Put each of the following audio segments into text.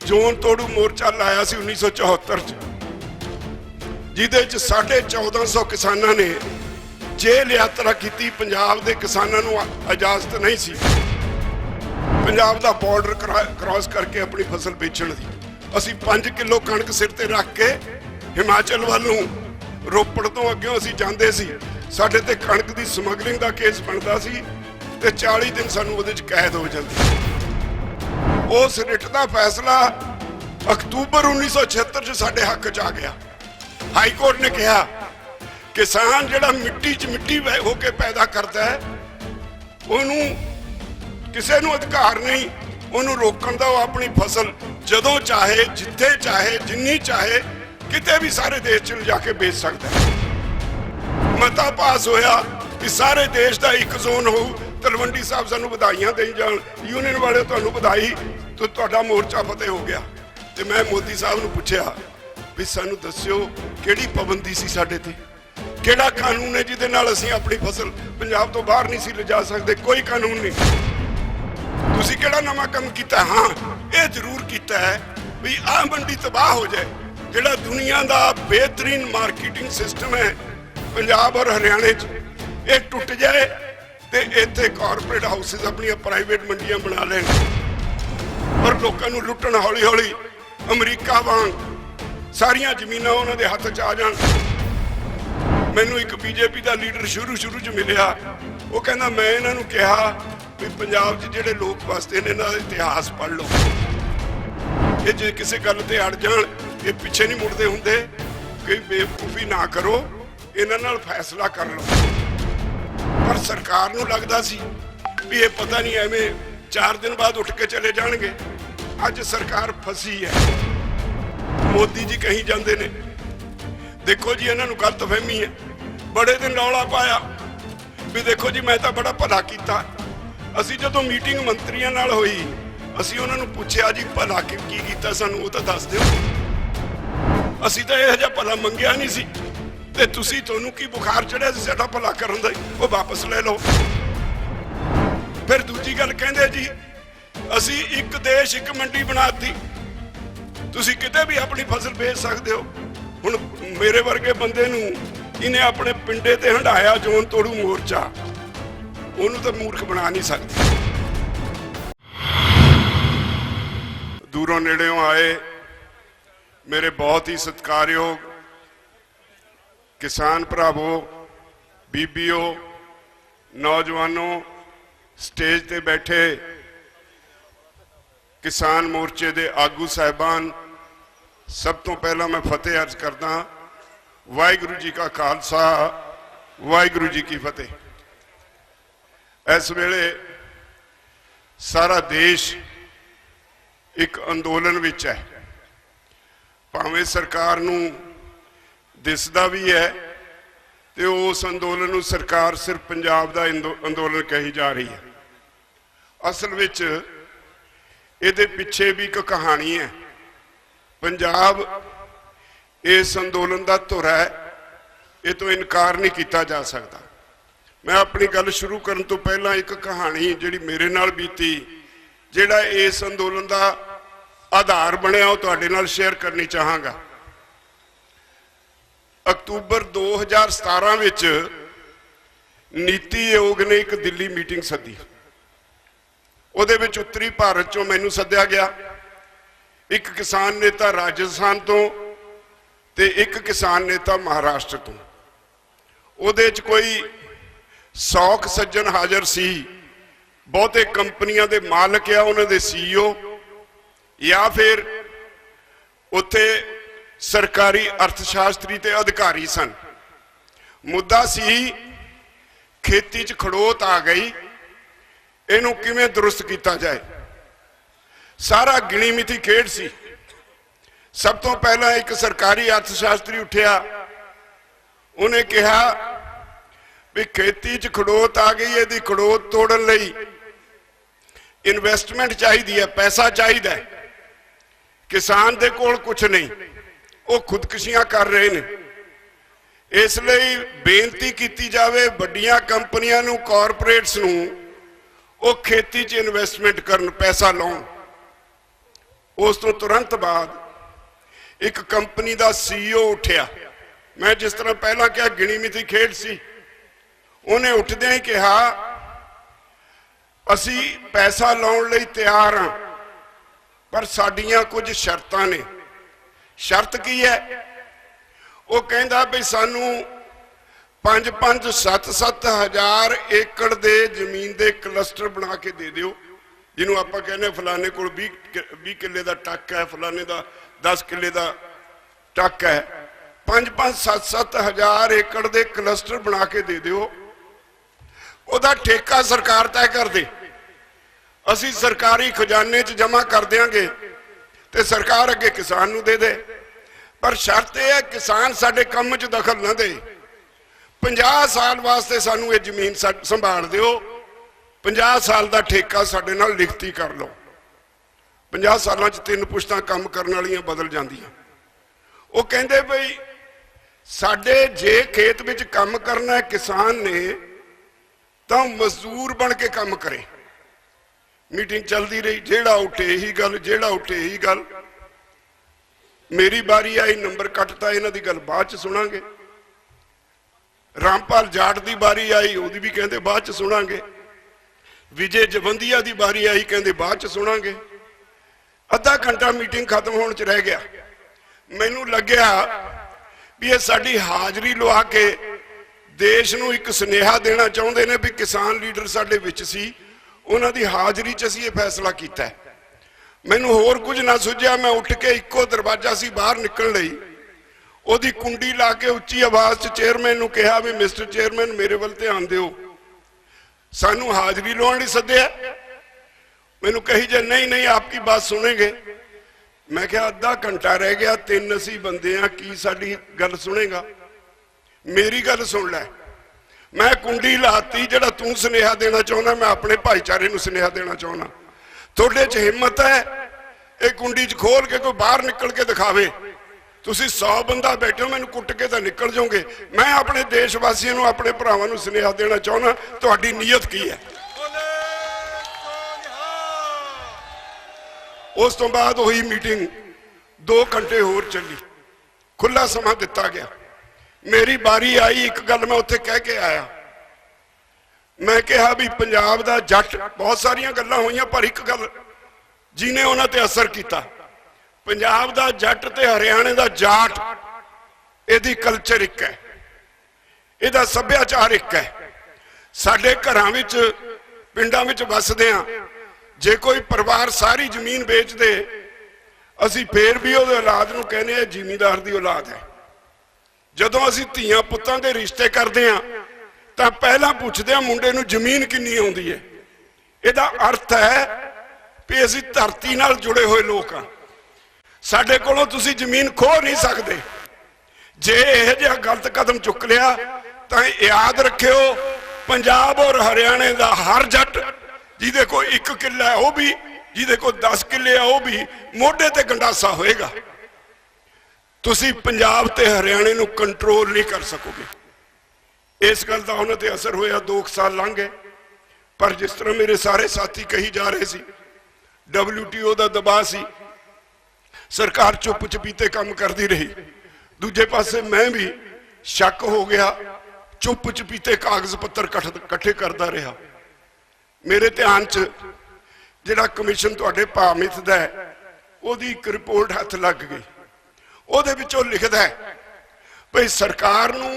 Zone तोड़ू मोर्चा लाया सी 1974 जिहदे च 1450 किसानां ने जेल यात्रा की। पंजाब के किसानों को इजाजत नहीं सी पंजाब का बॉर्डर क्रॉस करके अपनी फसल बेचण दी। असी 5 किलो कणक सिर ते रख के हिमाचल वालों रोपड़ तो अग्यों असी जांदे सी। साडे ते कणक की समगलिंग का केस बनता सी ते 40 दिन सानू उहदे च कैद हो जाती। उस रिट का फैसला अक्तूबर 1976 च साडे हक च आ गया। हाई कोर्ट ने कहा किसान जिहड़ा मिट्टी च मिट्टी होके पैदा करता है उन्होंने किसी नूं अधिकार नहीं उन्होंने रोकण दा। अपनी फसल जदों चाहे जिथे चाहे जिन्नी चाहे किते भी सारे देश च जाके बेच सकता है। मता पास होया कि सारे देश का एक जोन हो। तलवंडी साहब सानू बधाइयां देई जाण, यूनियन वाले तुहानू बधाई तो तुहाडा मोर्चा फतेह हो गया। ते मैं मोदी साहब नू पुछया भी सानू दस्सिओ किहड़ी पाबंदी सी साडे ते, किहड़ा कानून है जिहदे नाल असीं अपनी फसल पंजाब तो बाहर नहीं सी लिजा सकते। कोई कानून नहीं। तुसीं किहड़ा नवां काम कीता? हाँ ये जरूर कीता है भी आ मंडी तबाह हो जाए। जिहड़ा दुनिया का बेहतरीन मार्केटिंग सिस्टम है पंजाब और हरियाणे च ये टुट जाए तो इत्थे कॉरपोरेट हाउसिस अपनी प्राइवेट मंडियां बना लें और लोगों को लुटन हौली हौली अमरीका वांग सारिया जमीनां उन्होंने हथ च आ जान। मैनू एक बीजेपी का लीडर शुरू च मिलिया। वो कहना मैं इन्हों कहा भी पंजाब च जिहड़े लोग वसते ने इन्हां दा इतिहास पढ़ लो। ये जे किसी गल ते अड़ जाण ये पिछे नहीं मुड़ते हुंदे। कोई बेवकूफ़ी ना करो, इन्हां नाल फैसला कर लो। पर सरकार नूं लगदा सी भी ये पता नहीं एवें 4 दिन बाद उठ के चले जाणगे। अज सरकार फसी है। मोदी जी कहीं जाते ने देखो जी इन्हों गलतफहमी है। बड़े दिन रौला पाया भी देखो जी मैं तो बड़ा भला किया। असी जो मीटिंग मंत्रियों नाल होई असी उन्होंने पूछया जी भला की कीता सानू वो तो दस दिओ। असी तो यह जिहा भला मंगिया नहीं सी ते तुसी तुहानू की बुखार चढ़िया सी साडा भला करन दा, वो वापस ले लो। फिर दूजी गल कहंदे जी असी एक देश एक मंडी बनाती, तुसी किते भी अपनी फसल बेच सकते हो। हुण मेरे वर्गे बंदे नूं इन्हें अपने पिंडे ते हंडाया जोन तोड़ू मोर्चा, उन्होंने तो मूर्ख बना नहीं सकते। दूरों नेड़ों आए मेरे बहुत ही सत्कारयोग किसान भरावो, बीबीओ, नौजवानों, स्टेज ते बैठे किसान मोर्चे दे आगू साहिबान, सब तो पहला मैं फतेह अर्ज करदा वाहिगुरू जी का खालसा वाहिगुरू जी की फतेह। इस वेले सारा देश एक अंदोलन विच है। भावें सरकार नूं दिसदा भी है तो उस अंदोलन नूं सरकार सिर्फ पंजाब दा अंदोलन कही जा रही है। असल विच इहदे पिछे भी एक कहानी है। पंजाब इस अंदोलन का धुरा है, ये तो इनकार नहीं किया जा सकता। मैं अपनी गल शुरू करने तो पहला एक कहानी जिहड़ी मेरे नाल बीती, जिहड़ा इस अंदोलन का आधार बनिया, वो तुहाडे नाल शेयर करनी चाहांगा। अक्तूबर 2017 विच नीति आयोग ने एक दिल्ली मीटिंग सदी। उहदे विच उत्तरी भारत चों मैनूं सद्दिया गया, एक किसान नेता राजस्थान तो ते एक किसान नेता महाराष्ट्र तो। उहदे च कोई 100 सज्जन हाजिर सी। बहुते कंपनियां दे मालक या उन्हां दे CEO या फिर उत्थे सरकारी अर्थशास्त्री ते अधिकारी सन। मुद्दा सी खेती च खड़ोत आ गई, इनू किवें दुरुस्त किया जाए। सारा गिणी मिथी खेड सी। सब तो पहला एक सरकारी अर्थशास्त्री उठिया, उन्हें कहा भी खेती च खड़ोत आ गई, यदि खड़ोत तोड़न लई इन्वेस्टमेंट चाहिए है, पैसा चाहिए है। किसान दे कोल कुछ नहीं, वो खुदकुशियां कर रहे हैं। इसलिए बेनती की जाए वड्डियां कंपनियां नूं, कॉरपोरेट्स नूं, वो खेती च इन्वेस्टमेंट करन, पैसा लाउण। उस तो तुरंत बाद एक कंपनी का CEO उठिया। मैं जिस तरह पहला क्या गिणी मिथी खेड सी, उन्हें उठदे ही कहा असी पैसा लाउण लई तैयार हाँ, पर साडियां कुछ शर्तां ने। शर्त की है? वो कहंदा भी सानू 5-7 हज़ार एकड़ दे जमीन दे क्लस्टर बना के दे दिओ, जिन्हों आप कहने फलाने को 20 किले का टक है, फलाने का 10 किले का टक है। 5-7 हज़ार एकड़ दे क्लस्टर बना के दे दिओ, उहदा ठेका सरकार तय कर दे, असी सरकारी खजाने च जमा कर देंगे ते सरकार अगे किसान नूं दे दे। पर शर्त यह है किसान साडे काम च दखल ना दे। 50 साल वास्ते सानू ये जमीन संभाल दिओ, 50 साल का ठेका साडे नाल लिखती कर लो। 50 सालों च 3 पुश्तां काम करने वालियां बदल जांदियां। वो कहंदे बई साडे जे खेत विच काम करना है किसान ने तो मजदूर बन के काम करे। मीटिंग चलती रही, जेड़ा उठे यही गल, जेड़ा उठे यही गल। मेरी बारी आई, नंबर कटता, इन्हां दी गल बाद च सुनांगे। रामपाल जाट की बारी आई, उहदी भी कहंदे बाद च सुनांगे। विजय जवंदिया की बारी आई, कहंदे बाद च सुनांगे। अद्धा घंटा मीटिंग खत्म होने च रह गया। मैनू लग्या भी ये साडी हाजरी लवा के देश नूं एक सुनेहा देना चाहुंदे ने भी किसान लीडर साडे विच सी, उन्हां दी हाजरी च असीं ये फैसला कीता है। मैनू होर कुछ ना सुझिया, मैं उठ के इक्को दरवाजा सी बाहर निकल लई, ओदी कुंडी ला के उच्ची आवाज च चेयरमैन नूं कहा भी मिस्टर चेयरमैन मेरे वल ध्यान दिओ, सानू हाजरी लवाउण लई सद्दिआ। मैनू कही जे नहीं नहीं आपकी बात सुनेंगे। मैं क्या अद्धा घंटा रह गया, 3 असी बंदे आ, की साडी गल सुनेगा? मेरी गल सुन लै। मैं कुंडी लाती, जड़ा तू सुनेहा देना चाहना मैं अपने भाईचारे नूं सुनेहा देना चाहना। थोड़े च हिम्मत है ये कुंडी च खोल के कोई बाहर निकल के दिखावे? तुसी 100 बंदा बैठे हो, मैनू कुट के तो निकल जाओगे। मैं अपने देशवासियों नूं अपने भरावां नूं सुनेहा देना चाहना, तुहाडी नीयत की है? उस तो बाद वही मीटिंग 2 घंटे होर चली, खुला समा दिता गया। मेरी बारी आई, एक गल मैं उत्थे कह के आया। मैं कहा भी पंजाब दा जट, बहुत सारिया गल्लां होईयां पर एक गल जिन्हें उन्हां ते असर किया, पंजाब दा जट ते हरियाणे दा जाट, इहदी कल्चर एक है, इहदा सभ्याचार एक है। साडे घरां विच पिंडां विच वसदे आ, जे कोई परिवार सारी जमीन बेच दे, असी फिर भी उहदे औलाद नूं कहने आ जिमीदार दी औलाद है। जदों असी धीआं पुत्तां दे रिश्ते करदे आ तां पहलां पुछदे आ मुंडे नूं जमीन किन्नी आउंदी है। इहदा अर्थ है भी असी धरती नाल जुड़े हुए लोग आ, साडे कोलों तुसी जमीन खो नहीं सकदे। जे इहो जिहा गलत कदम चुक लिया तां याद रखियो, पंजाब और हरियाणे दा हर जट जिहदे कोल 1 किला है वह भी, जिहदे कोल 10 किले है वह भी मोढे ते गंडासा होएगा। तुसी पंजाब ते हरियाणे नूं कंट्रोल नहीं कर सकोगे। इस गल का उन्हां ते असर होया। 2 साल लंघ गए, पर जिस तरह मेरे सारे साथी कही जा रहे सी, WTO का दबाव सी, सरकार चुप चपीते काम करती रही। दूजे पासे मैं भी शक हो गया, चुप चपीते कागज पत्तर कट्ठे करता रहा। मेरे ध्यान च जिहड़ा कमीशन तुहाडे भामित दा है, उहदी एक रिपोर्ट हथ लग गई। उहदे विचों लिखदा है भई सरकार नूं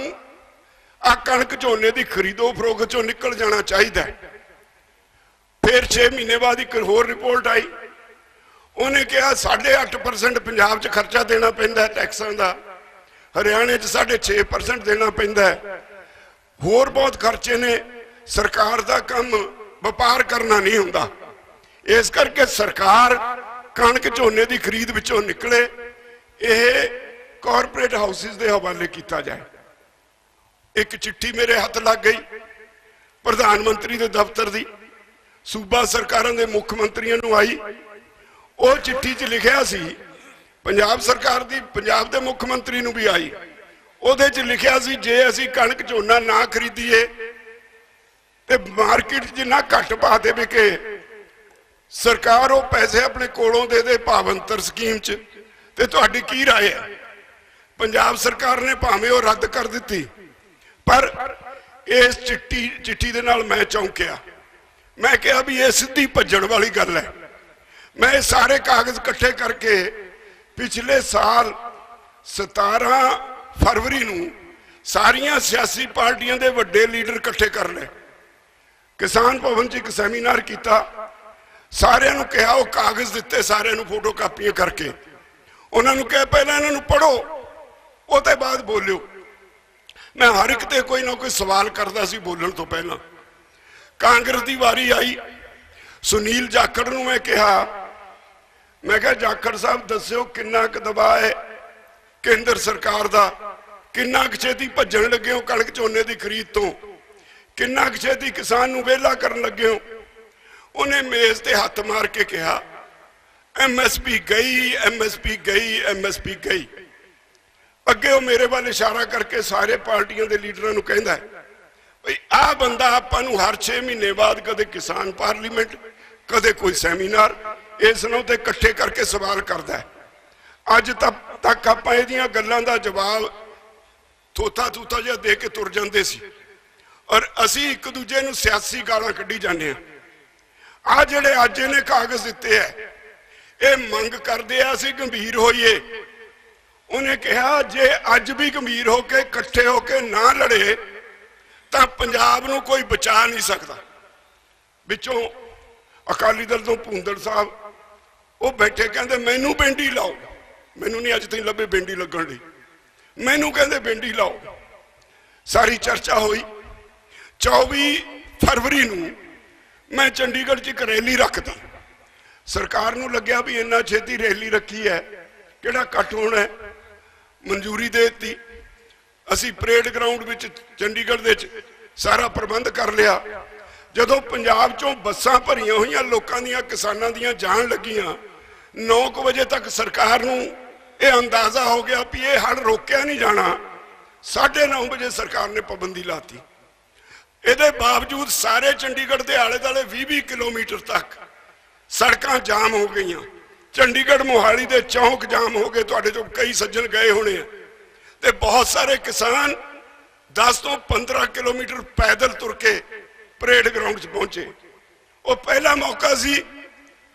आ कणक झोने की खरीदो फरोख्त चों निकल जाना चाहिए। फिर 6 महीने बाद एक होर रिपोर्ट आई, उन्हें कहा 8.5% पंजाब च खर्चा देना पैंदा है टैक्सां दा, हरियाणे च 6.5% देना पैंदा है। होर बहुत खर्चे ने। सरकार का काम व्यापार करना नहीं हुंदा, इस करके सरकार कणक झोने की खरीद विचों निकले, यह कॉरपोरेट हाउसिस के हवाले किया जाए। एक चिट्ठी मेरे हाथ लग गई प्रधानमंत्री के दफ्तर की, सूबा सरकारों के मुख्य मंत्रियों नूं आई। वो चिट्ठी च लिखिया सी, पंजाब सरकार की पंजाब के मुख्य मंत्री नूं भी आई। उहदे च लिखिया सी जे असीं कणक झोना ना खरीदीए ते मार्केट जिन्ना घट भाव ते विके सरकार वो पैसे अपने कोलों दे भावंतर स्कीम च, ते तुहाडी की राय है? पंजाब सरकार ने भावें वो रद्द कर दी, पर इस चिट्ठी दे नाल मैं चौंकिया। मैं कहा भी ये सीधी भज्जण वाली गल है। मैं सारे कागज इकट्ठे करके पिछले साल 17 फरवरी नूं सारिया सियासी पार्टियां दे वड्डे लीडर इकट्ठे कर ले, किसान भवन च एक सैमीनार किया, सारिਆਂ ਨੂੰ कहा वो कागज दिते, सारिਆਂ ਨੂੰ फोटो कापियां करके उन्होंने कहा पहले इन्हों पढ़ो उसके बाद बोलो। मैं हर एक ते कोई ना कोई सवाल करता सी बोलने तो पहला। कांग्रेस की वारी आई, सुनील जाखड़ नूं मैं कहा, मैं कहा जाखड़ साहब दस्यो किन्ना क दबाव है केंद्र सरकार का, किन्ना क छेती भज्जण लगे हो कणक झोने की खरीद तो, किन्ना क छेती किसान नूं वेला करन लगे हो। उन्हें मेज ते हाथ मार के कहा MSP गई, MSP गई, MSP गई। अगे वो मेरे वाल इशारा करके सारे पार्टियों के लीडरों को कहता है भाई आ बंदा आपां नूं हर 6 महीने बाद कदे किसान पार्लीमेंट, कदे कोई सैमीनार इस नाल ते इकट्ठे करके सवाल करता है। अज तक आपां इहदियां गल्लां दा जवाब थोथा थूथा जिहा दे के तुर जांदे सी, और असीं एक दूजे नूं सियासी गालां कड्ढी जांदे हां। आ जिहड़े अज इहने कागज दिते है, ये मंग करते असीं गंभीर होइए। उन्हें कहा जे अज भी गंभीर होके इकट्ठे होके ना लड़े तो पंजाब नूं कोई बचा नहीं सकता। विचों अकाली दल तो भूंदड़ साहब वो बैठे कहते मैनू बेंडी लाओ, मैनू नहीं अज तक लभे बेंडी लगन लई, मैनू कहते बेंडी लाओ। सारी चर्चा हुई। 24 फरवरी नूं मैं चंडीगढ़ च एक रैली रखता, सरकार नूं लग्या भी इन्ना छेती रैली रखी है किहड़ा इकट्ठ होना है, मंजूरी दे दी। असी परेड ग्राउंड विच चंडीगढ़ दे सारा प्रबंध कर लिया। जदों पंजाब चों बसां भरियां होईयां लोकां दियां किसानां दियां जाण लगियां, 9 बजे तक सरकार नूं यह अंदाजा हो गया भी ये हड़ रोकया नहीं जाना। 9:30 बजे सरकार ने पाबंदी लाती। ਇਹਦੇ बावजूद सारे चंडीगढ़ के आले दुआले 20-20 किलोमीटर तक सड़कां जाम हो गई। चंडीगढ़ मोहाली के चौंक जाम हो गए, तुहाडे चों कई सज्जन गए होने। ते बहुत सारे किसान 10 तो 15 किलोमीटर पैदल तुर के परेड ग्राउंड च पहुंचे। वो पहला मौका सी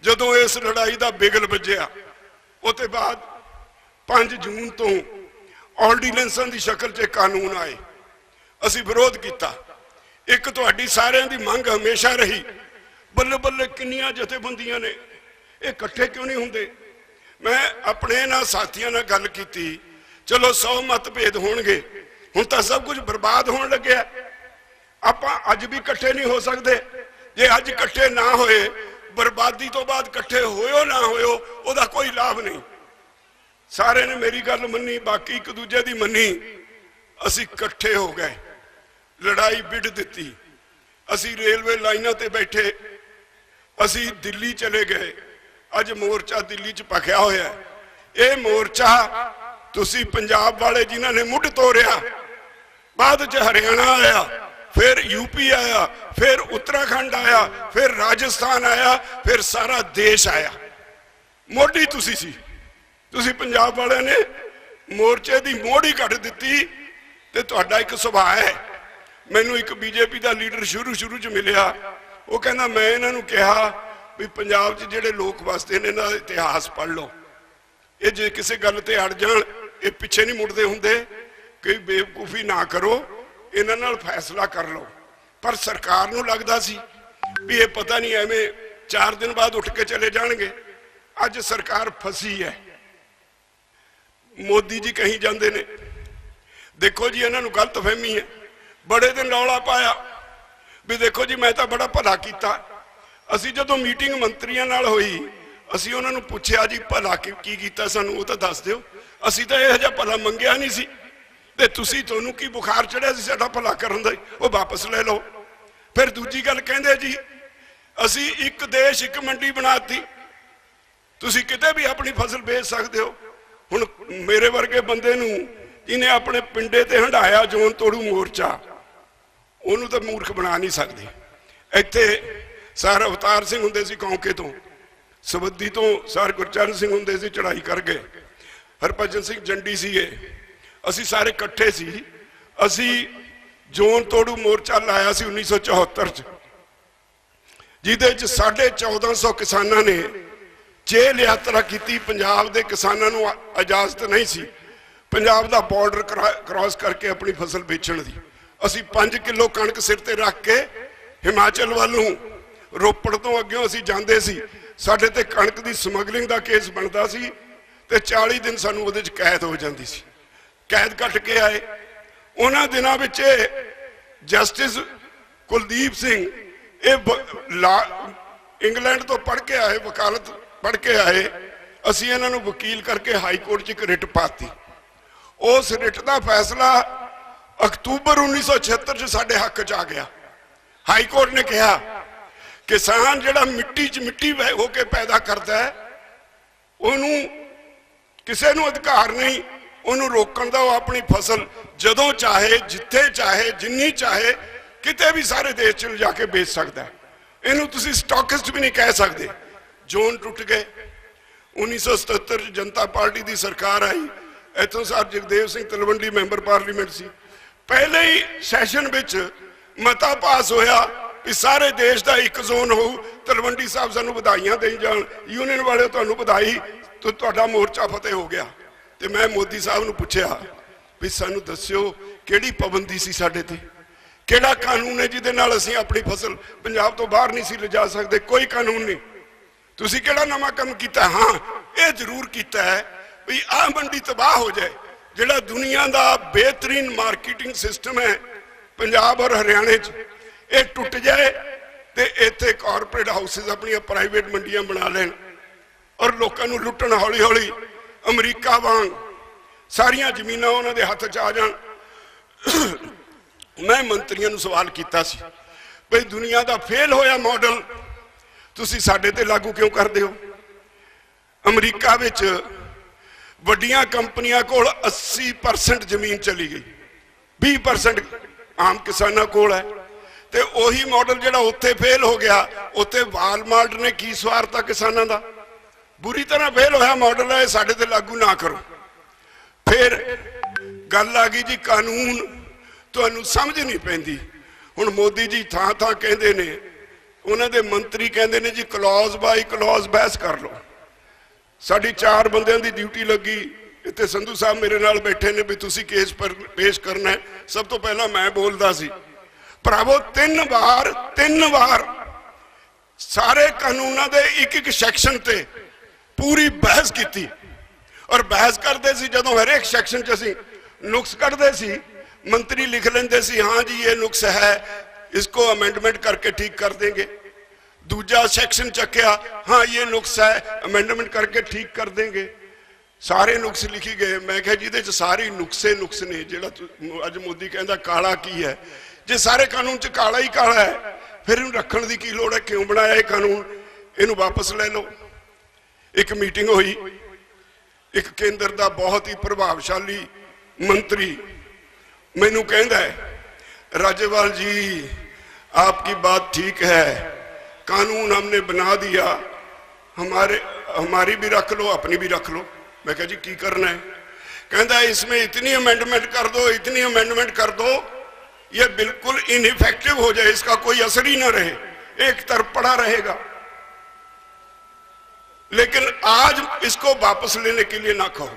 जदों इस लड़ाई का बिगल बजया। उसके बाद 5 जून तो ऑर्डीनेंसां की शक्ल च कानून आए, असीं विरोध किया। एक तुहाडी सारिਆਂ दी मंग हमेशा रही, बल्ले बल्ले किन्नियां जथेबंदियां ने ये इकट्ठे क्यों नहीं होंदे। मैं अपने ना साथियों नाल गल कीती, चलो 100 मतभेद होणगे, हुण तां सब कुछ बर्बाद होण लग्या। आपां अज भी इकट्ठे नहीं हो सकते। जे अज इकट्ठे ना होए, बर्बादी तो बाद इकट्ठे होयो ना होयो उहदा कोई लाभ नहीं। सारे ने मेरी गल मन्नी, बाकी एक दूजे दी मन्नी। असीं इकट्ठे हो गए, लड़ाई विड़ दी। असी रेलवे लाइनों ते बैठे, असी दिल्ली चले गए। अज मोर्चा दिल्ली च भखिया होया। ये मोर्चा तुसी पंजाब वाले जिन्हां ने मुढ़ तोड़िया, बाद च हरियाणा आया, फिर यूपी आया, फिर उत्तराखंड आया, फिर राजस्थान आया, फिर सारा देश आया। मोड़ी तुसी सी, तुसी पंजाब वाले ने मोर्चे की मोड़ी कट दी। ते तुहाडा एक सुभाव है। मैनू एक बीजेपी का लीडर शुरू च मिलिया, वो कहना मैं इन्हों कहा भी पंजाब च जिहड़े लोग वसते ने इन्हां दा इतिहास पढ़ लो, ये जे किसी गल ते अड़ जाण ये पिछे नहीं मुड़ते होंदे, कोई बेवकूफ़ी ना करो, इन्हां नाल फैसला कर लो। पर सरकार नूं लगदा सी भी ये पता नहीं एवें 4 दिन बाद उठ के चले जाणगे। अज सरकार फसी है। मोदी जी कहीं जाते ने, देखो जी इन्हां नूं गलतफहमी है। बड़े दिन रौला पाया भी देखो जी मैं तो बड़ा भला किया। असी जो मीटिंग मंत्रियों नाल होई, असी उन्होंने पूछया जी भला की कीता सानू वो तो दस दिओ, असी तो यह जिहा भला मंगिया नहीं सी, ते तुसी तुहानू की बुखार चढ़िया सी साडा भला करन दा, वो वापस ले लो। फिर दूजी गल कहंदे जी असी एक देश एक मंडी बनाती, तुसी किते भी अपनी फसल बेच सकते हो। हुण मेरे वर्गे बंदे नूं जिन्हें अपने पिंडे ते हंडाया जोन तोड़ू मोर्चा, उन्होंने तो मूर्ख बना नहीं सकते। इत्थे सर अवतार सिंह हुंदे सी कौंके तो, ਸਬੱਦੀ ਤੋਂ ਸਰ ਗੁਰਚਰਨ ਸਿੰਘ ਹੁੰਦੇ ਸੀ, ਚੜਾਈ ਕਰ ਗਏ। ਹਰਭਜਨ ਸਿੰਘ ਜੰਡੀ ਸੀਗੇ, ਅਸੀਂ ਸਾਰੇ ਇਕੱਠੇ ਸੀ। ਅਸੀਂ ਜੋਨ ਤੋੜੂ ਮੋਰਚਾ ਲਾਇਆ ਸੀ 1974 ਚ, ਜਿਹਦੇ ਚ 1450 ਕਿਸਾਨਾਂ ਨੇ ਜੇਲ੍ਹ ਯਾਤਰਾ ਕੀਤੀ। ਪੰਜਾਬ ਦੇ ਕਿਸਾਨਾਂ ਨੂੰ ਇਜਾਜ਼ਤ ਨਹੀਂ ਸੀ ਪੰਜਾਬ ਦਾ ਬਾਰਡਰ ਕ੍ਰਾਸ ਕਰਕੇ ਆਪਣੀ ਫਸਲ ਵੇਚਣ ਦੀ। ਅਸੀਂ 5 ਕਿਲੋ ਕਣਕ ਸਿਰ ਤੇ ਰੱਖ ਕੇ ਹਿਮਾਚਲ ਵੱਲ ਨੂੰ ਰੋਪੜ ਤੋਂ ਅੱਗੇ ਅਸੀਂ ਜਾਂਦੇ ਸੀ। ਸਾਡੇ ਤੇ ਕਣਕ ਦੀ ਸਮਗਲਿੰਗ ਦਾ ਕੇਸ ਬਣਦਾ ਸੀ ਤੇ 40 ਦਿਨ ਸਾਨੂੰ ਉਹਦੇ ਚ ਕੈਦ ਹੋ ਜਾਂਦੀ ਸੀ। ਕੈਦ ਕੱਟ ਕੇ ਆਏ। ਉਹਨਾਂ ਦਿਨਾਂ ਵਿੱਚ ਜਸਟਿਸ ਕੁਲਦੀਪ ਸਿੰਘ ਇੰਗਲੈਂਡ ਤੋਂ ਪੜ੍ਹ ਕੇ ਆਏ, ਵਕਾਲਤ ਪੜ੍ਹ ਕੇ ਆਏ। ਅਸੀਂ ਇਹਨਾਂ ਨੂੰ ਵਕੀਲ ਕਰਕੇ ਹਾਈ ਕੋਰਟ 'ਚ ਇੱਕ ਰਿਟ ਪਾਤੀ। ਉਸ ਰਿਟ ਦਾ ਫੈਸਲਾ ਅਕਤੂਬਰ 1976 ਚ ਸਾਡੇ ਹੱਕ 'ਚ ਆ ਗਿਆ। ਹਾਈ ਕੋਰਟ ਨੇ ਕਿਹਾ ਕਿਸਾਨ ਜਿਹੜਾ ਮਿੱਟੀ 'ਚ ਮਿੱਟੀ ਹੋ ਕੇ ਪੈਦਾ ਕਰਦਾ ਹੈ, ਉਹਨੂੰ ਕਿਸੇ ਨੂੰ ਅਧਿਕਾਰ ਨਹੀਂ ਉਹਨੂੰ ਰੋਕਣ ਦਾ। ਉਹ ਆਪਣੀ ਫਸਲ ਜਦੋਂ ਚਾਹੇ, ਜਿੱਥੇ ਚਾਹੇ, ਜਿੰਨੀ ਚਾਹੇ, ਕਿਤੇ ਵੀ ਸਾਰੇ ਦੇਸ਼ 'ਚ ਲਿਜਾ ਕੇ ਵੇਚ ਸਕਦਾ। ਇਹਨੂੰ ਤੁਸੀਂ ਸਟਾਕਿਸਟ ਵੀ ਨਹੀਂ ਕਹਿ ਸਕਦੇ। ਜ਼ੋਨ ਟੁੱਟ ਗਏ। 1977 ਚ ਜਨਤਾ ਪਾਰਟੀ ਦੀ ਸਰਕਾਰ ਆਈ। ਇੱਥੋਂ sir Jagdev Singh Talwandi member parliament ਸੀ। ਪਹਿਲੇ ਹੀ ਸੈਸ਼ਨ ਵਿੱਚ ਮਤਾ ਪਾਸ ਹੋਇਆ ਕਿ ਸਾਰੇ ਦੇਸ਼ ਦਾ ਇੱਕ ਜ਼ੋਨ ਹੋਊ। ਤਲਵੰਡੀ ਸਾਹਿਬ ਸਾਨੂੰ ਵਧਾਈਆਂ ਦੇਈ ਜਾਣ, ਯੂਨੀਅਨ ਵਾਲੇ ਤੁਹਾਨੂੰ ਵਧਾਈ, ਤੁਹਾਡਾ ਮੋਰਚਾ ਫਤਿਹ ਹੋ ਗਿਆ। ਤੇ ਮੈਂ ਮੋਦੀ ਸਾਹਿਬ ਨੂੰ ਪੁੱਛਿਆ ਵੀ ਸਾਨੂੰ ਦੱਸਿਓ ਕਿਹੜੀ ਪਾਬੰਦੀ ਸੀ ਸਾਡੇ ਤੇ, ਕਿਹੜਾ ਕਾਨੂੰਨ ਹੈ ਜਿਹਦੇ ਨਾਲ ਅਸੀਂ ਆਪਣੀ ਫਸਲ ਪੰਜਾਬ ਤੋਂ ਬਾਹਰ ਨਹੀਂ ਸੀ ਲਿਜਾ ਸਕਦੇ? ਕੋਈ ਕਾਨੂੰਨ ਨਹੀਂ। ਤੁਸੀਂ ਕਿਹੜਾ ਨਵਾਂ ਕੰਮ ਕੀਤਾ? ਹਾਂ, ਇਹ ਜ਼ਰੂਰ ਕੀਤਾ ਹੈ ਵੀ ਆਹ ਮੰਡੀ ਤਬਾਹ ਹੋ ਜਾਏ। ਜਿਹੜਾ ਦੁਨੀਆ ਦਾ ਬਿਹਤਰੀਨ ਮਾਰਕੀਟਿੰਗ ਸਿਸਟਮ ਹੈ ਪੰਜਾਬ ਔਰ ਹਰਿਆਣੇ 'ਚ, ਇਹ ਟੁੱਟ ਜਾਏ ਤੇ ਇੱਥੇ ਕਾਰਪੋਰੇਟ ਹਾਊਸਿਸ ਆਪਣੀਆਂ ਪ੍ਰਾਈਵੇਟ ਮੰਡੀਆਂ ਬਣਾ ਲੈਣ ਔਰ ਲੋਕਾਂ ਨੂੰ ਲੁੱਟਣ। ਹੌਲੀ ਹੌਲੀ ਅਮਰੀਕਾ ਵਾਂਗ ਸਾਰੀਆਂ ਜ਼ਮੀਨਾਂ ਉਹਨਾਂ ਦੇ ਹੱਥ 'ਚ ਆ ਜਾਣ। ਮੈਂ ਮੰਤਰੀਆਂ ਨੂੰ ਸਵਾਲ ਕੀਤਾ ਸੀ ਬਈ ਦੁਨੀਆ ਦਾ ਫੇਲ ਹੋਇਆ ਮਾਡਲ ਤੁਸੀਂ ਸਾਡੇ ਤੇ ਲਾਗੂ ਕਿਉਂ ਕਰਦੇ ਹੋ? ਅਮਰੀਕਾ ਵਿੱਚ ਵੱਡੀਆਂ ਕੰਪਨੀਆਂ ਕੋਲ 80% ਜ਼ਮੀਨ ਚਲੀ ਗਈ, 20% ਆਮ ਕਿਸਾਨਾਂ ਕੋਲ ਹੈ। ਤੇ ਉਹੀ ਮਾਡਲ ਜਿਹੜਾ ਉੱਥੇ ਫੇਲ ਹੋ ਗਿਆ, ਉੱਥੇ ਵਾਲਮਾਰਟ ਨੇ ਕੀ ਸਵਾਰਤਾ ਕਿਸਾਨਾਂ ਦਾ? ਬੁਰੀ ਤਰ੍ਹਾਂ ਫੇਲ ਹੋਇਆ ਮਾਡਲ ਹੈ, ਸਾਡੇ ਤੇ ਲਾਗੂ ਨਾ ਕਰੋ। ਫਿਰ ਗੱਲ ਆ ਗਈ ਜੀ ਕਾਨੂੰਨ ਤੁਹਾਨੂੰ ਸਮਝ ਨਹੀਂ ਪੈਂਦੀ। ਹੁਣ ਮੋਦੀ ਜੀ ਥਾਂ ਥਾਂ ਕਹਿੰਦੇ ਨੇ, ਉਹਨਾਂ ਦੇ ਮੰਤਰੀ ਕਹਿੰਦੇ ਨੇ ਜੀ ਕਲੌਜ਼ ਬਾਈ ਕਲੌਜ਼ ਬਹਿਸ ਕਰ ਲਓ। ਸਾਡੀ 4 ਬੰਦਿਆਂ ਦੀ ਡਿਊਟੀ ਲੱਗੀ। ਇੱਥੇ ਸੰਧੂ ਸਾਹਿਬ ਮੇਰੇ ਨਾਲ ਬੈਠੇ ਨੇ ਵੀ ਤੁਸੀਂ ਕੇਸ ਪੇਸ਼ ਕਰਨਾ ਹੈ। ਸਭ ਤੋਂ ਪਹਿਲਾਂ ਮੈਂ ਬੋਲਦਾ ਸੀ, ਭਰਾਵੋ 3 ਵਾਰ ਸਾਰੇ ਕਾਨੂੰਨਾਂ ਦੇ ਇੱਕ ਸੈਕਸ਼ਨ ਤੇ ਪੂਰੀ ਬਹਿਸ ਕੀਤੀ। ਔਰ ਬਹਿਸ ਕਰਦੇ ਸੀ ਜਦੋਂ ਹਰੇਕ ਸੈਕਸ਼ਨ 'ਚ ਅਸੀਂ ਨੁਕਸ ਕੱਢਦੇ ਸੀ, ਮੰਤਰੀ ਲਿਖ ਲੈਂਦੇ ਸੀ हाँ जी ये नुक्स है, इसको अमेंडमेंट करके ठीक कर देंगे। दूजा सेक्शन चक्या, हाँ ये नुक्स है, अमेंडमेंट करके ठीक कर देंगे। सारे नुक्स लिखी गए। मैं कहा जिहदे च सारे नुक्से नुक्स ने। जिहड़ा अज मोदी कहंदा काला की है, जे सारे कानून च काला ही काला है फिर इहनूं रखण दी की लोड़ है? क्यों बनाया ये कानून? इहनूं वापस ले लो। एक मीटिंग हुई, एक केंद्र दा बहुत ही प्रभावशाली मंत्री मैनू कहता है राज्यपाल जी आपकी बात ठीक है, कानून हमने बना दिया, हमारी भी रख लो अपनी भी रख लो। मैं कहा जी की करना है? कहता है इसमें इतनी अमेंडमेंट कर दो, इतनी अमेंडमेंट कर दो ये बिल्कुल इनइफेक्टिव हो जाए, इसका कोई असर ही ना रहे, एक तरफ पड़ा रहेगा। लेकिन आज इसको वापस लेने के लिए ना कहो।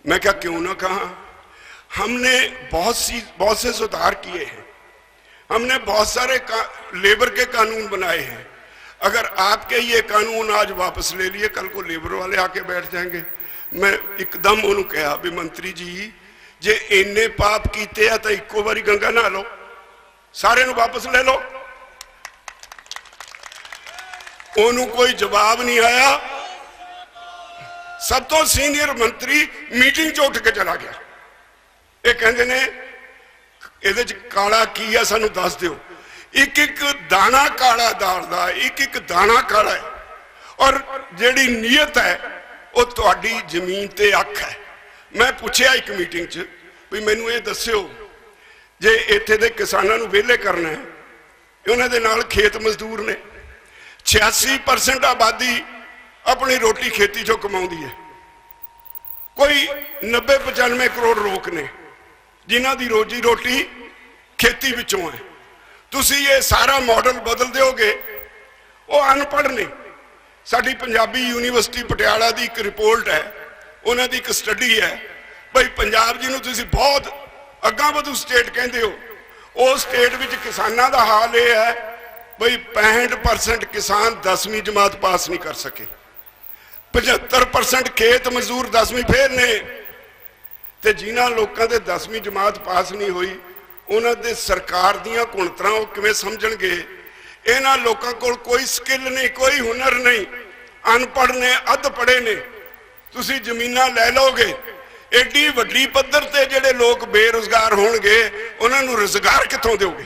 मैं क्या क्यों ना कहा? हमने बहुत से सुधार किए हैं, हमने बहुत सारे लेबर के कानून बनाए हैं। अगर आपके ये कानून आज वापस ले लिए, कल को लेबर वाले आके बैठ जाएंगे। मैं एकदम उन्होंने कहा भी मंत्री जी जे इन्ने पाप कीते हैं तो इको बारी गंगा नहा लो, सारे नूं वापस ले लो। उन्होंने कोई जवाब नहीं आया। सब तो सीनियर मंत्री मीटिंग च उठ के चला गया। ये कहते ने ਇਹਦੇ ਚ ਕਾਲਾ ਕੀ ਹੈ ਸਾਨੂੰ ਦੱਸ ਦਿਓ। ਇੱਕ ਦਾਣਾ ਕਾਲਾ ਦਾਲ ਦਾ, ਇੱਕ ਦਾਣਾ ਕਾਲਾ ਹੈ। ਔਰ ਜਿਹੜੀ ਨੀਅਤ ਹੈ ਉਹ ਤੁਹਾਡੀ ਜ਼ਮੀਨ ਤੇ ਅੱਖ ਹੈ। ਮੈਂ ਪੁੱਛਿਆ ਇੱਕ ਮੀਟਿੰਗ 'ਚ ਵੀ ਮੈਨੂੰ ਇਹ ਦੱਸਿਓ ਜੇ ਇੱਥੇ ਦੇ ਕਿਸਾਨਾਂ ਨੂੰ ਵਿਹਲੇ ਕਰਨਾ ਹੈ, ਉਹਨਾਂ ਦੇ ਨਾਲ ਖੇਤ ਮਜ਼ਦੂਰ ਨੇ, 86% आबादी अपनी रोटी खेती चों कमाउंदी है। कोई 90-95 करोड़ लोग ने जिन्हां दी रोजी रोटी खेती विचों है। तुसी ये सारा मॉडल बदल दोगे, वो अनपढ़ ने। साडी पंजाबी यूनिवर्सिटी पटियाला की एक रिपोर्ट है, उन्हां दी एक स्टडी है भाई पंजाब जिन्हों तुसी बहुत अग्गां वधू स्टेट कहंदे हो, उस स्टेट विच किसानां दा हाल ये है भाई 65% किसान 10वीं जमात पास नहीं कर सके, 75% खेत मजदूर 10वीं फेल ने। ते जिन्हां लोकां दे 10वीं जमात पास नहीं हुई उन्हां दे सरकार दीयां कुणतरां वो किवें समझणगे? इन्हां लोकां कोल कोई स्किल नहीं, कोई हुनर नहीं, अनपढ़ ने, अध पढ़े ने। तुसी जमीनां लै लोगे, एडी वड्डी पद्धर ते जिहड़े लोग बेरोजगार होणगे उन्हां नूं रोजगार कित्थों दिओगे?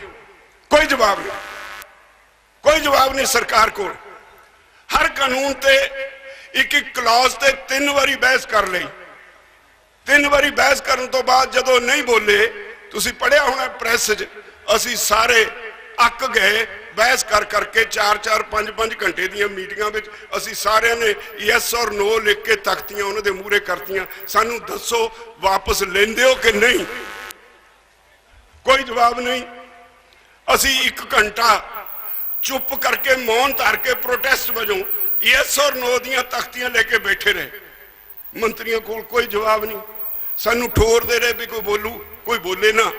कोई जवाब नहीं, कोई जवाब नहीं सरकार को। हर कानून ते एक एक क्लॉज ते 3 वारी बहस कर लई। 3 वारी बहस करन तो बाद जदों नहीं बोले, तुसी पढ़िया होना प्रेस च, असी सारे अक गए बहस कर करके 4-4, 5-5 घंटे दी मीटिंगां विच असी सारे ने यस और नो लिख के तख्तियां उन्हां दे मूहरे करतियां, सानू दसो वापस लेंदे हो कि नहीं? कोई जवाब नहीं। असी 1 घंटा चुप करके मौन धार के प्रोटेस्ट वजों यस और नो दियां तख्तियां लेके बैठे रहे। मंत्रियों को कोई जवाब नहीं, सानू ठोर दे रहे भी कोई बोलू, कोई बोले ना।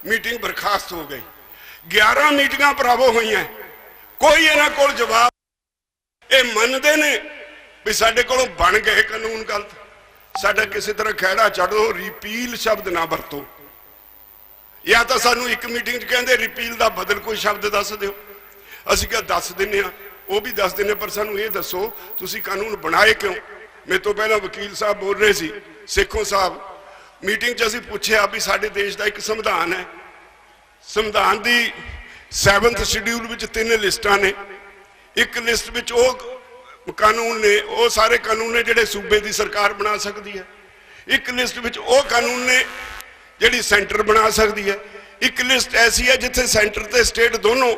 मीटिंग बर्खास्त हो गई। 11 मीटिंगां भरावो हुई हैं, कोई इन्हां कोल जवाब। ये मनते ने भी साडे कोलों बन गए कानून गलत, साडा किसी तरह खैड़ा चढ़ो, रिपील शब्द ना वरतो। या तो सानू एक मीटिंग च कहंदे रिपील दा बदल कोई शब्द दस दिओ, असीं क्या दस दिंदे आ, वो भी दस दिंदे, पर सानू ये दसो तुसीं कानून बनाए क्यों? मेरे तो पहला वकील साहब बोल रहे सी, सेखों साहब, मीटिंग च असीं पुछया भी साडे देश दा एक संविधान है, संविधान दी 7th शेड्यूल विच 3 लिस्टां ने, एक लिस्ट विच वो कानून ने, वो सारे कानून ने जिहड़े सूबे दी सरकार बना सकती है, एक लिस्ट विच वो कानून ने जिहड़ी सेंटर बना सकती है, एक लिस्ट ऐसी है जिथे सेंटर ते स्टेट दोनों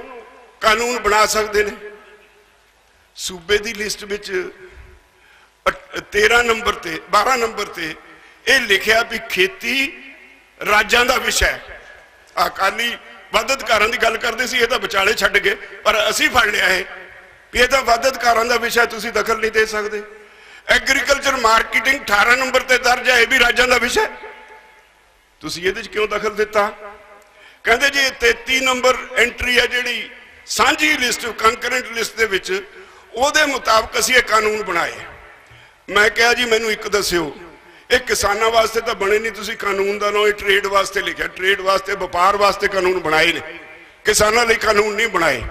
कानून बना सकते हैं। सूबे की लिस्ट विच 13 नंबर ते 12 नंबर ते ये लिखिया भी खेती राज्यां दा विषय है। अकाली वध अधिकारां दी गल करदे सी, ये तां विचाले छड्ड गए, पर असीं फड़ लिया है भी ये तां वध अधिकारां दा विषय, तुसीं दखल नहीं दे सकदे। एग्रीकल्चर मार्केटिंग 18 नंबर ते दर्ज है, ये भी राज्यां दा विषय, तुसीं इहदे च क्यों दखल दिता? कहंदे जी 33 नंबर एंट्री है जिहड़ी सांझी लिस्ट, कंकरेंट लिस्ट दे विच, ਉਹਦੇ ਮੁਤਾਬਕ ਅਸੀਂ ਇਹ ਕਾਨੂੰਨ ਬਣਾਏ। मैं कहा जी मैनू एक दस्यो, एक किसानों वास्ते तो बने नहीं, तुसी कानून का नाम ट्रेड वास्ते लिखा, ट्रेड वास्ते व्यापार वास्ते कानून बनाए ने, किसानों लिए कानून नहीं बनाए।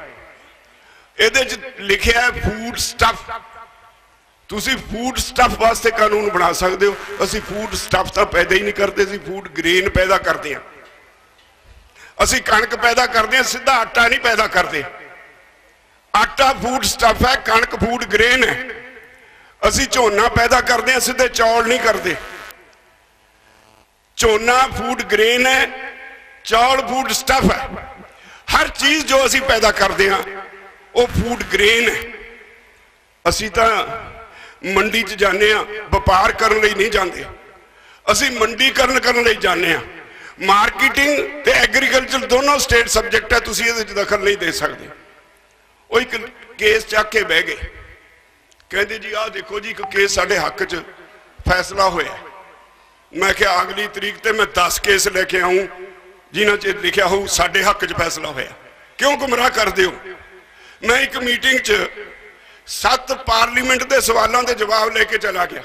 ये लिखा है फूड स्टफ, तुसी फूड स्टफ वास्ते कानून बना सकते हो, असी फूड स्टफ तो पैदा ही नहीं करते, असी फूड ग्रेन पैदा करते हैं, असी कणक पैदा करते हैं, सीधा आटा नहीं पैदा करते। आटा फूड स्टफ है, कणक फूड ग्रेन है। असी झोना पैदा करते हैं, सीधे चौल नहीं करते। झोना फूड ग्रेन है, चौल फूड स्टफ है। हर चीज जो असी पैदा करते हैं वो फूड ग्रेन है। असी तो मंडी च जाने, व्यापार करने लिए नहीं जाते, असी मंडीकरण करने लिए जाने। मार्केटिंग ते एग्रीकल्चर दोनों स्टेट सब्जेक्ट है, तुसी इहदे च दखल नहीं दे सकते। वो एक केस चक के बह गए, कहते जी आ देखो जी एक केस साढ़े हक च फैसला होया। मैं क्या अगली तरीक ते मैं 10 केस लेके आऊँ जिन्हों च लिखा हो साढ़े हक च फैसला होया। क्यों गुमराह करते हो? मैं एक मीटिंग च 7 पार्लीमेंट के सवालों के जवाब लेके चला गया।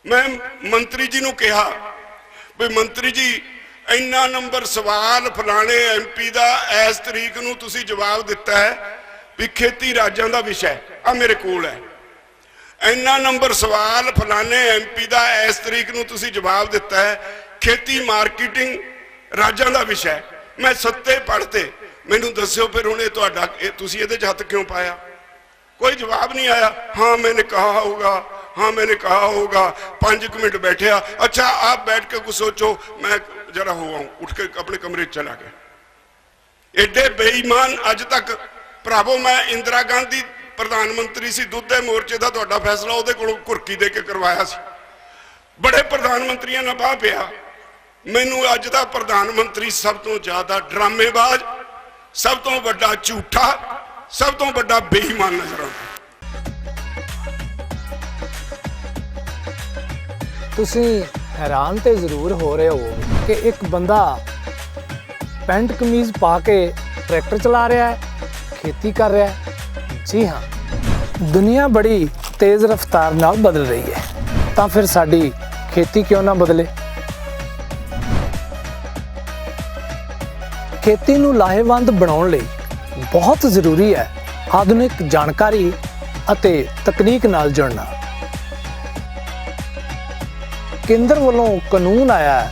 मैं मंत्री जी को कहा भी मंत्री जी इन्ना नंबर सवाल फलाने MP का इस तरीक नूं तुसीं जवाब दिता है भी खेती राज्यों का विषय आ मेरे कोल है। इन्ना नंबर सवाल फलाने MP का इस तरीक नूं तुसीं जवाब दिता है, खेती मार्केटिंग राज्यों का विषय। मैं सत्ते पढ़ते, मैनूं दस्यो फिर हुणे तुहाडा तुसीं इहदे च हत्थ क्यों पाया? कोई जवाब नहीं आया। हाँ मैंने कहा होगा, हाँ मैंने कहा होगा। 5 मिनट बैठे, अच्छा आप बैठ के कुछ सोचो, मैं जरा हो आऊं, उठ के अपने कमरे चला गया। एडे बेईमान अज तक ਭਰਾਵੋ, ਮੈਂ ਇੰਦਰਾ ਗਾਂਧੀ ਪ੍ਰਧਾਨ ਮੰਤਰੀ ਸੀ, ਦੁੱਧ ਦੇ ਮੋਰਚੇ ਦਾ ਤੁਹਾਡਾ ਫੈਸਲਾ ਉਹਦੇ ਕੋਲੋਂ ਕੁਰਕੀ ਦੇ ਕੇ ਕਰਵਾਇਆ ਸੀ। ਬੜੇ ਪ੍ਰਧਾਨ ਮੰਤਰੀਆਂ ਨਾਲ ਬਾਹ ਪਿਆ। ਮੈਨੂੰ ਅੱਜ ਦਾ ਪ੍ਰਧਾਨ ਮੰਤਰੀ ਸਭ ਤੋਂ ਜ਼ਿਆਦਾ ਡਰਾਮੇਬਾਜ਼, ਸਭ ਤੋਂ ਵੱਡਾ ਝੂਠਾ, ਸਭ ਤੋਂ ਵੱਡਾ ਬੇਈਮਾਨ ਨਜ਼ਰ ਆਉਂਦਾ। ਤੁਸੀਂ ਹੈਰਾਨ ਤੇ ਜ਼ਰੂਰ ਹੋ ਰਹੇ ਹੋ ਕਿ ਇੱਕ ਬੰਦਾ ਪੈਂਟ ਕਮੀਜ਼ ਪਾ ਕੇ ਟਰੈਕਟਰ ਚਲਾ ਰਿਹਾ ਹੈ, ਖੇਤੀ ਕਰ ਰਿਹਾ ਹੈ। ਜੀ ਹਾਂ, ਦੁਨੀਆ ਬੜੀ ਤੇਜ਼ ਰਫ਼ਤਾਰ ਨਾਲ ਬਦਲ ਰਹੀ ਹੈ, ਤਾਂ ਫਿਰ ਸਾਡੀ ਖੇਤੀ ਕਿਉਂ ਨਾ ਬਦਲੇ। ਖੇਤੀ ਨੂੰ ਲਾਹੇਵੰਦ ਬਣਾਉਣ ਲਈ ਬਹੁਤ ਜ਼ਰੂਰੀ ਹੈ ਆਧੁਨਿਕ ਜਾਣਕਾਰੀ ਅਤੇ ਤਕਨੀਕ ਨਾਲ ਜੁੜਨਾ। ਕੇਂਦਰ ਵੱਲੋਂ ਕਾਨੂੰਨ ਆਇਆ ਹੈ,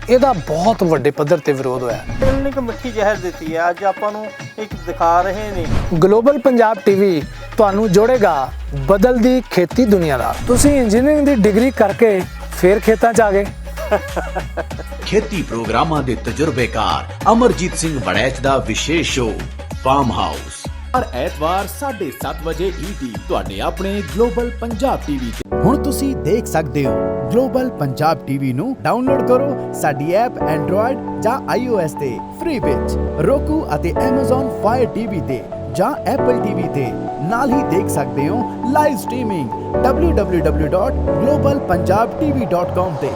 ਇਹਦਾ ਬਹੁਤ ਵੱਡੇ ਪੱਧਰ ਤੇ ਵਿਰੋਧ ਹੋਇਆ। ਇੱਕ ਮਿੱਠੀ ਜ਼ਹਿਰ ਦਿੱਤੀ ਹੈ, ਅੱਜ ਆਪਾਂ ਨੂੰ ਇੱਕ ਦਿਖਾ ਰਹੇ ਨੇ। ਗਲੋਬਲ ਪੰਜਾਬ ਟੀਵੀ ਤੁਹਾਨੂੰ ਜੋੜੇਗਾ ਬਦਲਦੀ ਖੇਤੀ ਦੁਨੀਆ ਨਾਲ। ਤੁਸੀਂ ਇੰਜੀਨੀਅਰਿੰਗ ਦੀ ਡਿਗਰੀ ਕਰਕੇ ਫੇਰ ਖੇਤਾਂ 'ਚ ਆ ਗਏ। ਖੇਤੀ ਪ੍ਰੋਗਰਾਮਾਂ ਦੇ ਤਜਰਬੇਕਾਰ ਅਮਰਜੀਤ ਸਿੰਘ ਵੜੈਚ ਦਾ ਵਿਸ਼ੇਸ਼ ਸ਼ੋਅ ਫਾਰਮ ਹਾਊਸ ਹਰ ਐਤਵਾਰ 7:30 ਵਜੇ ET ਤੁਹਾਡੇ ਆਪਣੇ ਗਲੋਬਲ ਪੰਜਾਬ ਟੀਵੀ ਤੇ। ਹੁਣ ਤੁਸੀਂ ਦੇਖ ਸਕਦੇ ਹੋ ਗਲੋਬਲ ਪੰਜਾਬ ਟੀਵੀ ਨੂੰ ਡਾਊਨਲੋਡ ਕਰੋ ਸਾਡੀ ਐਪ ਐਂਡਰੋਇਡ ਜਾਂ iOS ਤੇ ਫ੍ਰੀ ਵਿੱਚ, roku ਅਤੇ Amazon Fire TV ਤੇ ਜਾਂ Apple TV ਤੇ। ਨਾਲ ਹੀ ਦੇਖ ਸਕਦੇ ਹੋ ਲਾਈਵ ਸਟ੍ਰੀਮਿੰਗ www.globalpunjabtv.com ਤੇ।